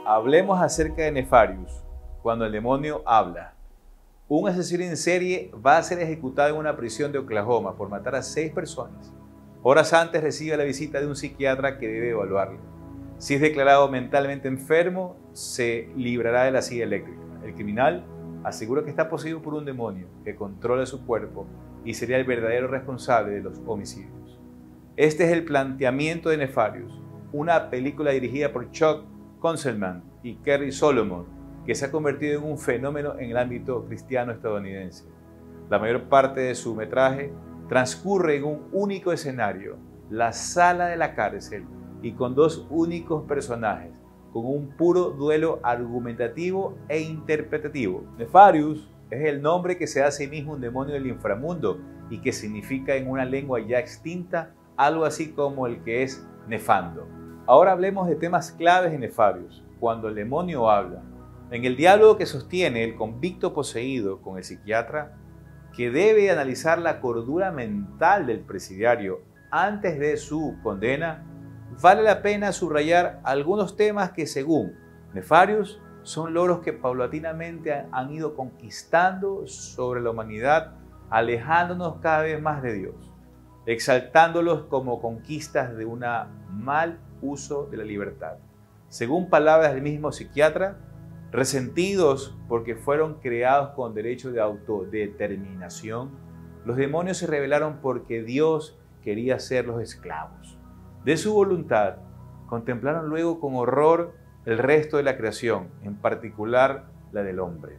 Hablemos acerca de Nefarius, cuando el demonio habla. Un asesino en serie va a ser ejecutado en una prisión de Oklahoma por matar a 6 personas. Horas antes recibe la visita de un psiquiatra que debe evaluarlo. Si es declarado mentalmente enfermo, se librará de la silla eléctrica. El criminal asegura que está poseído por un demonio que controla su cuerpo y sería el verdadero responsable de los homicidios. Este es el planteamiento de Nefarius, una película dirigida por Chuck Konzelman y Kerry Solomon, que se ha convertido en un fenómeno en el ámbito cristiano estadounidense. La mayor parte de su metraje transcurre en un único escenario, la sala de la cárcel, y con 2 únicos personajes, con un puro duelo argumentativo e interpretativo. Nefarius es el nombre que se da a sí mismo un demonio del inframundo y que significa en una lengua ya extinta algo así como el que es nefando. Ahora hablemos de temas claves en Nefarius, cuando el demonio habla. En el diálogo que sostiene el convicto poseído con el psiquiatra, que debe analizar la cordura mental del presidiario antes de su condena, vale la pena subrayar algunos temas que, según Nefarius, son logros que paulatinamente han ido conquistando sobre la humanidad, alejándonos cada vez más de Dios, exaltándolos como conquistas de un mal uso de la libertad. Según palabras del mismo psiquiatra, resentidos porque fueron creados con derecho de autodeterminación, los demonios se rebelaron porque Dios quería hacerlos esclavos de su voluntad. Contemplaron luego con horror el resto de la creación, en particular la del hombre.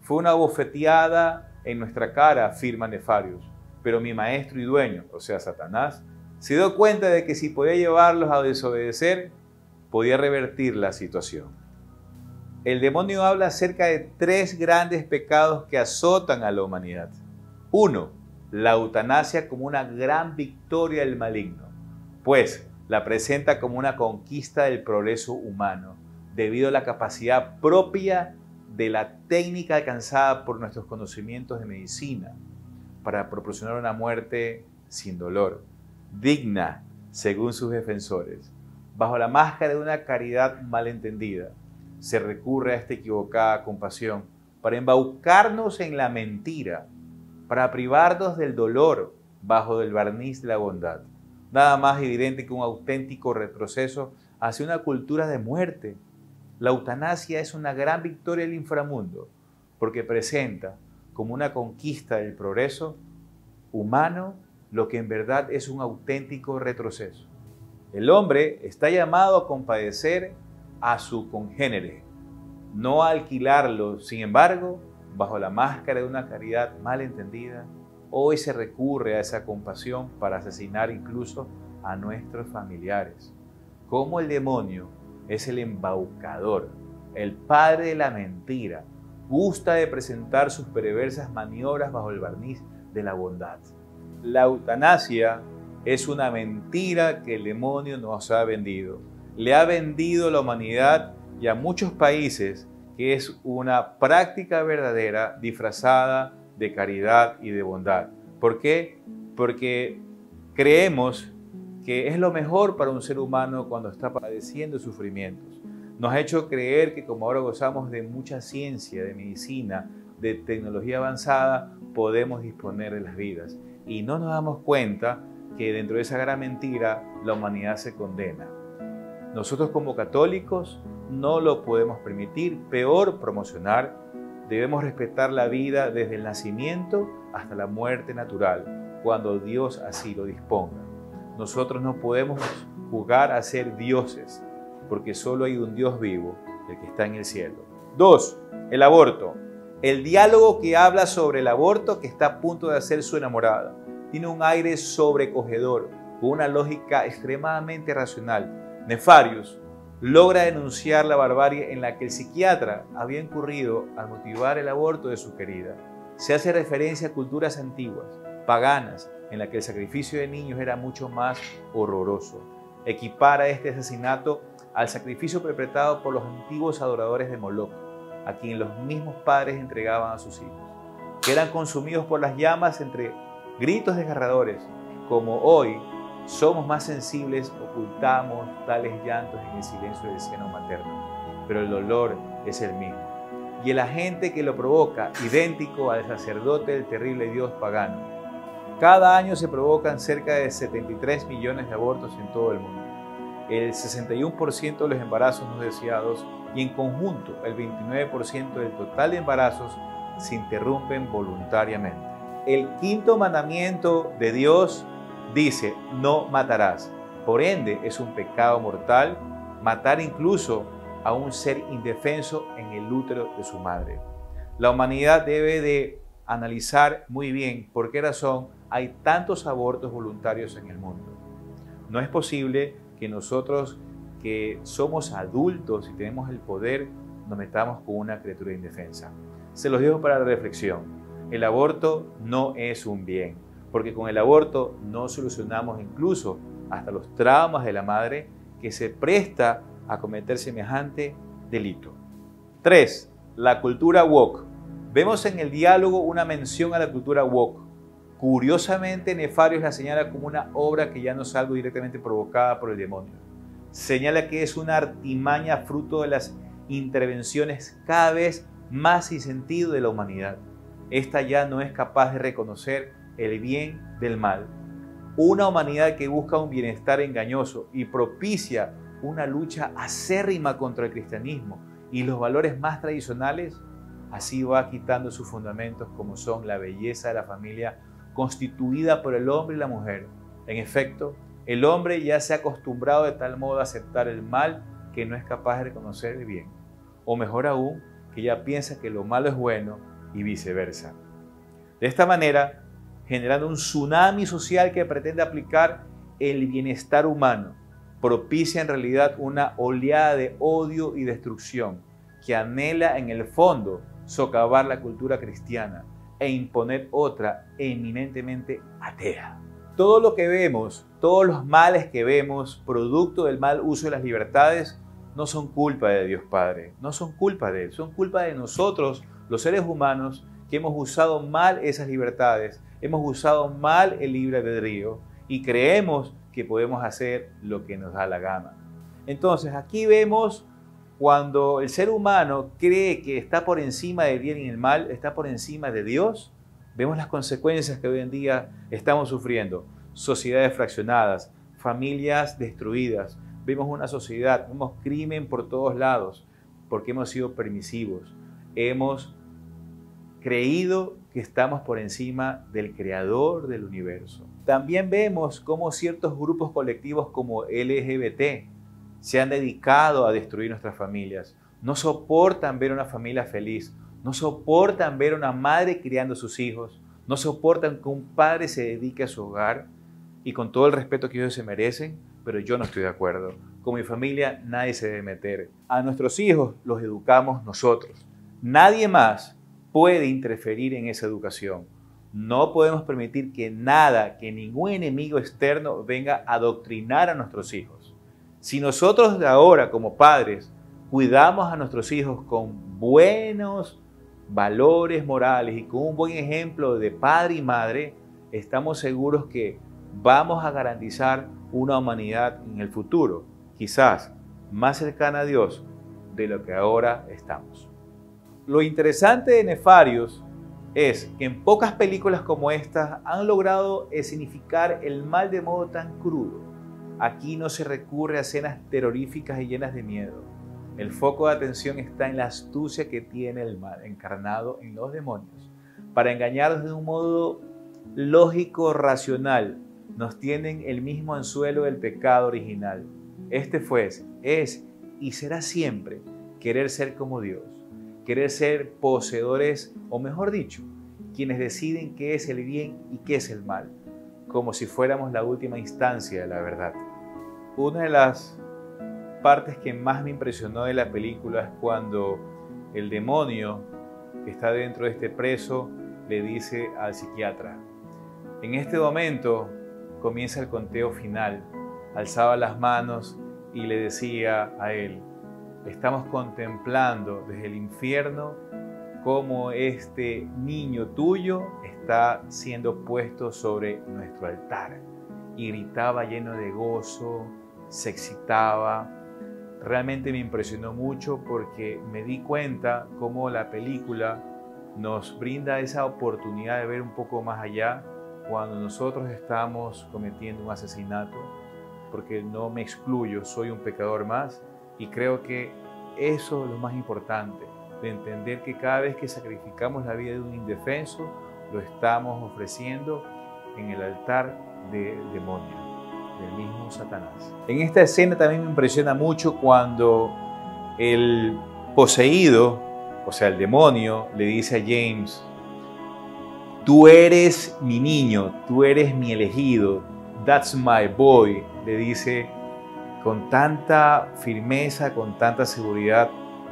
Fue una bofeteada en nuestra cara, afirma Nefarius, pero mi maestro y dueño, o sea Satanás, se dio cuenta de que si podía llevarlos a desobedecer, podía revertir la situación. El demonio habla acerca de 3 grandes pecados que azotan a la humanidad. 1. La eutanasia como una gran victoria del maligno, pues la presenta como una conquista del progreso humano, debido a la capacidad propia de la técnica alcanzada por nuestros conocimientos de medicina para proporcionar una muerte sin dolor, digna, según sus defensores. Bajo la máscara de una caridad malentendida, se recurre a esta equivocada compasión para embaucarnos en la mentira, para privarnos del dolor bajo el barniz de la bondad. Nada más evidente que un auténtico retroceso hacia una cultura de muerte. La eutanasia es una gran victoria del inframundo, porque presenta como una conquista del progreso humano lo que en verdad es un auténtico retroceso. El hombre está llamado a compadecer a su congénere, no a alquilarlo. Sin embargo, bajo la máscara de una caridad mal entendida, hoy se recurre a esa compasión para asesinar incluso a nuestros familiares. Como el demonio es el embaucador, el padre de la mentira, gusta de presentar sus perversas maniobras bajo el barniz de la bondad. La eutanasia es una mentira que el demonio nos ha vendido. Le ha vendido a la humanidad y a muchos países que es una práctica verdadera disfrazada de caridad y de bondad. ¿Por qué? Porque creemos que es lo mejor para un ser humano cuando está padeciendo sufrimientos. Nos ha hecho creer que como ahora gozamos de mucha ciencia, de medicina, de tecnología avanzada, podemos disponer de las vidas. Y no nos damos cuenta que dentro de esa gran mentira la humanidad se condena. Nosotros como católicos no lo podemos permitir, peor promocionar. Debemos respetar la vida desde el nacimiento hasta la muerte natural, cuando Dios así lo disponga. Nosotros no podemos jugar a ser dioses, porque solo hay un Dios vivo, el que está en el cielo. 2. El aborto. El diálogo que habla sobre el aborto que está a punto de hacer su enamorada tiene un aire sobrecogedor, con una lógica extremadamente racional. Nefarius logra denunciar la barbarie en la que el psiquiatra había incurrido al motivar el aborto de su querida. Se hace referencia a culturas antiguas, paganas, en la que el sacrificio de niños era mucho más horroroso. Equipara este asesinato al sacrificio perpetrado por los antiguos adoradores de Moloch, a quien los mismos padres entregaban a sus hijos, que eran consumidos por las llamas entre gritos desgarradores. Como hoy somos más sensibles, ocultamos tales llantos en el silencio del seno materno. pero el dolor es el mismo. Y el agente que lo provoca, idéntico al sacerdote del terrible dios pagano. Cada año se provocan cerca de 73 millones de abortos en todo el mundo. El 61% de los embarazos no deseados y en conjunto el 29% del total de embarazos se interrumpen voluntariamente. El quinto mandamiento de Dios dice: no matarás. Por ende, es un pecado mortal matar incluso a un ser indefenso en el útero de su madre. La humanidad debe de analizar muy bien por qué razón hay tantos abortos voluntarios en el mundo. No es posible que nosotros, que somos adultos y tenemos el poder, nos metamos con una criatura indefensa. Se los dejo para la reflexión. El aborto no es un bien, porque con el aborto no solucionamos incluso hasta los traumas de la madre, que se presta a cometer semejante delito. 3. La cultura woke. Vemos en el diálogo una mención a la cultura woke. Curiosamente, Nefarius la señala como una obra que ya no es algo directamente provocada por el demonio. Señala que es una artimaña fruto de las intervenciones cada vez más sin sentido de la humanidad. Esta ya no es capaz de reconocer el bien del mal. Una humanidad que busca un bienestar engañoso y propicia una lucha acérrima contra el cristianismo y los valores más tradicionales, así va quitando sus fundamentos como son la belleza de la familia constituida por el hombre y la mujer. En efecto, el hombre ya se ha acostumbrado de tal modo a aceptar el mal que no es capaz de reconocer el bien. O mejor aún, que ya piensa que lo malo es bueno y viceversa. De esta manera, generando un tsunami social que pretende aplicar el bienestar humano, propicia en realidad una oleada de odio y destrucción que anhela en el fondo socavar la cultura cristiana e imponer otra eminentemente atea. Todo lo que vemos, todos los males que vemos, producto del mal uso de las libertades, no son culpa de Dios Padre, no son culpa de Él, son culpa de nosotros, los seres humanos, que hemos usado mal esas libertades, hemos usado mal el libre albedrío y creemos que podemos hacer lo que nos da la gana. Entonces, aquí vemos cuando el ser humano cree que está por encima del bien y el mal, está por encima de Dios, vemos las consecuencias que hoy en día estamos sufriendo. Sociedades fraccionadas, familias destruidas, vemos una sociedad, vemos crimen por todos lados, porque hemos sido permisivos, hemos creído que estamos por encima del creador del universo. También vemos cómo ciertos grupos colectivos como LGBT se han dedicado a destruir nuestras familias. No soportan ver una familia feliz, no soportan ver a una madre criando a sus hijos, no soportan que un padre se dedique a su hogar, y con todo el respeto que ellos se merecen, pero yo no estoy de acuerdo. Con mi familia nadie se debe meter. A nuestros hijos los educamos nosotros. Nadie más puede interferir en esa educación. No podemos permitir que nada, que ningún enemigo externo venga a adoctrinar a nuestros hijos. Si nosotros de ahora como padres cuidamos a nuestros hijos con buenos valores morales y con un buen ejemplo de padre y madre, estamos seguros que vamos a garantizar una humanidad en el futuro, quizás más cercana a Dios de lo que ahora estamos. Lo interesante de Nefarius es que en pocas películas como estas han logrado escenificar el mal de modo tan crudo. Aquí no se recurre a escenas terroríficas y llenas de miedo. El foco de atención está en la astucia que tiene el mal encarnado en los demonios. Para engañarnos de un modo lógico, racional, nos tienen el mismo anzuelo del pecado original. Este fue, es y será siempre querer ser como Dios, querer ser poseedores, o mejor dicho, quienes deciden qué es el bien y qué es el mal, como si fuéramos la última instancia de la verdad. Una de las partes que más me impresionó de la película es cuando el demonio que está dentro de este preso le dice al psiquiatra: en este momento comienza el conteo final. Alzaba las manos y le decía a él: estamos contemplando desde el infierno cómo este niño tuyo está siendo puesto sobre nuestro altar. Y gritaba lleno de gozo, se excitaba, realmente me impresionó mucho porque me di cuenta cómo la película nos brinda esa oportunidad de ver un poco más allá cuando nosotros estamos cometiendo un asesinato, porque no me excluyo, soy un pecador más, y creo que eso es lo más importante, de entender que cada vez que sacrificamos la vida de un indefenso, lo estamos ofreciendo en el altar del demonio, del mismo Satanás. En esta escena también me impresiona mucho cuando el poseído, o sea, el demonio, le dice a James: tú eres mi niño, tú eres mi elegido, that's my boy, le dice con tanta firmeza, con tanta seguridad,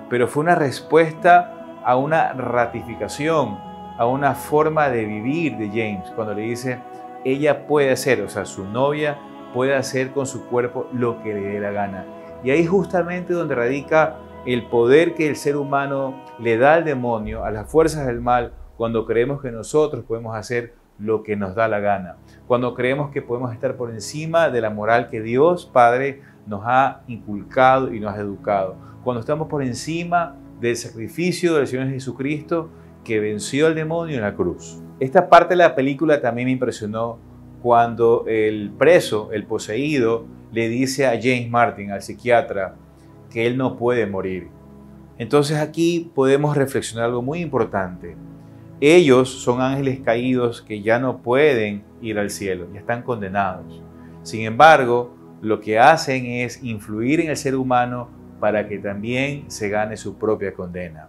pero fue una respuesta a una ratificación, a una forma de vivir de James, cuando le dice, ella puede hacer, o sea, su novia puede hacer con su cuerpo lo que le dé la gana. Y ahí justamente donde radica el poder que el ser humano le da al demonio, a las fuerzas del mal, cuando creemos que nosotros podemos hacer lo que nos da la gana, cuando creemos que podemos estar por encima de la moral que Dios Padre nos ha inculcado y nos ha educado, cuando estamos por encima del sacrificio del Señor Jesucristo que venció al demonio en la cruz. Esta parte de la película también me impresionó cuando el preso, el poseído, le dice a James Martin, al psiquiatra, que él no puede morir. Entonces aquí podemos reflexionar algo muy importante. Ellos son ángeles caídos que ya no pueden ir al cielo, ya están condenados. Sin embargo, lo que hacen es influir en el ser humano para que también se gane su propia condena.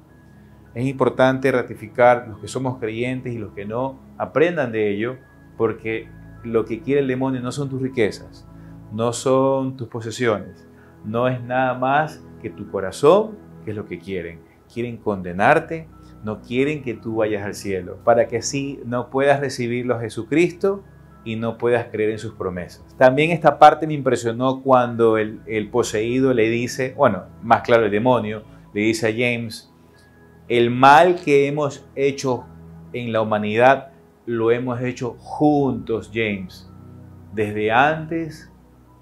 Es importante ratificar los que somos creyentes y los que no, aprendan de ello, porque lo que quiere el demonio no son tus riquezas, no son tus posesiones, no es nada más que tu corazón, que es lo que quieren. Quieren condenarte, no quieren que tú vayas al cielo, para que así no puedas recibirlo a Jesucristo y no puedas creer en sus promesas. También esta parte me impresionó cuando el poseído le dice, bueno, más claro el demonio, le dice a James, el mal que hemos hecho en la humanidad lo hemos hecho juntos, James, desde antes,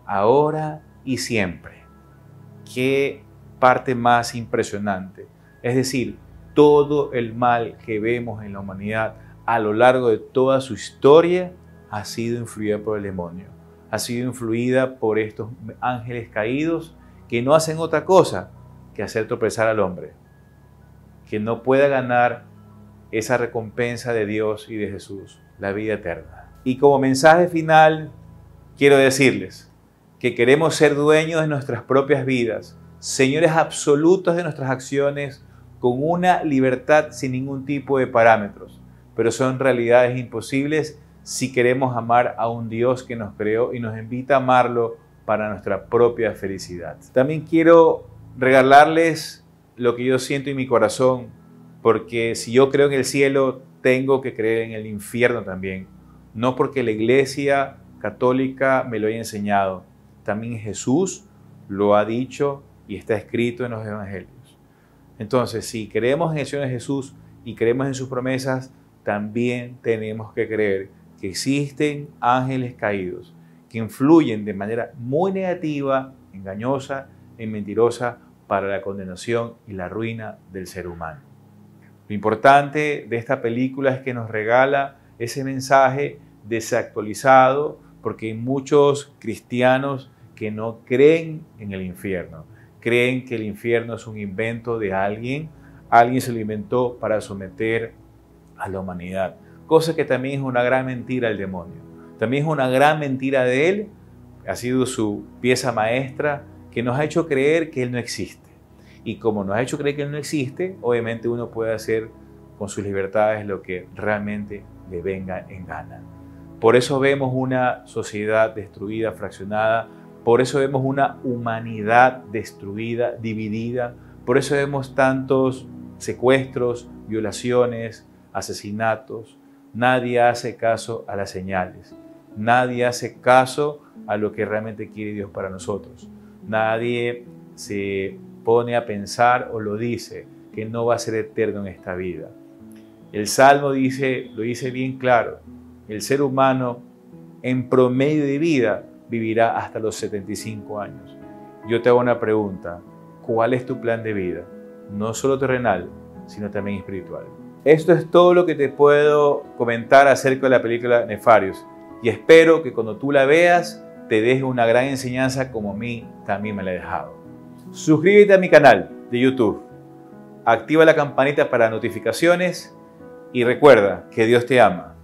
ahora y siempre. Qué parte más impresionante. Es decir, todo el mal que vemos en la humanidad a lo largo de toda su historia ha sido influida por el demonio, ha sido influida por estos ángeles caídos que no hacen otra cosa que hacer tropezar al hombre, que no pueda ganar esa recompensa de Dios y de Jesús, la vida eterna. Y como mensaje final, quiero decirles que queremos ser dueños de nuestras propias vidas, señores absolutos de nuestras acciones, con una libertad sin ningún tipo de parámetros, pero son realidades imposibles si queremos amar a un Dios que nos creó y nos invita a amarlo para nuestra propia felicidad. También quiero regalarles lo que yo siento en mi corazón, porque si yo creo en el cielo, tengo que creer en el infierno también, no porque la Iglesia Católica me lo haya enseñado, también Jesús lo ha dicho y está escrito en los Evangelios. Entonces, si creemos en el Señor Jesús y creemos en sus promesas, también tenemos que creer que existen ángeles caídos que influyen de manera muy negativa, engañosa y mentirosa para la condenación y la ruina del ser humano. Lo importante de esta película es que nos regala ese mensaje desactualizado, porque hay muchos cristianos que no creen en el infierno. Creen que el infierno es un invento de alguien. Alguien se lo inventó para someter a la humanidad. Cosa que también es una gran mentira del demonio. También es una gran mentira de él. Ha sido su pieza maestra que nos ha hecho creer que él no existe. Y como nos ha hecho creer que él no existe, obviamente uno puede hacer con sus libertades lo que realmente le venga en gana. Por eso vemos una sociedad destruida, fraccionada. Por eso vemos una humanidad destruida, dividida. Por eso vemos tantos secuestros, violaciones, asesinatos. Nadie hace caso a las señales. Nadie hace caso a lo que realmente quiere Dios para nosotros. Nadie se pone a pensar o lo dice, que no va a ser eterno en esta vida. El Salmo lo dice bien claro. El ser humano en promedio de vida vivirá hasta los 75 años. yo te hago una pregunta. ¿Cuál es tu plan de vida? No solo terrenal, sino también espiritual. Esto es todo lo que te puedo comentar acerca de la película Nefarious. Y espero que cuando tú la veas, te deje una gran enseñanza como a mí también me la ha dejado. Suscríbete a mi canal de YouTube. Activa la campanita para notificaciones y recuerda que Dios te ama.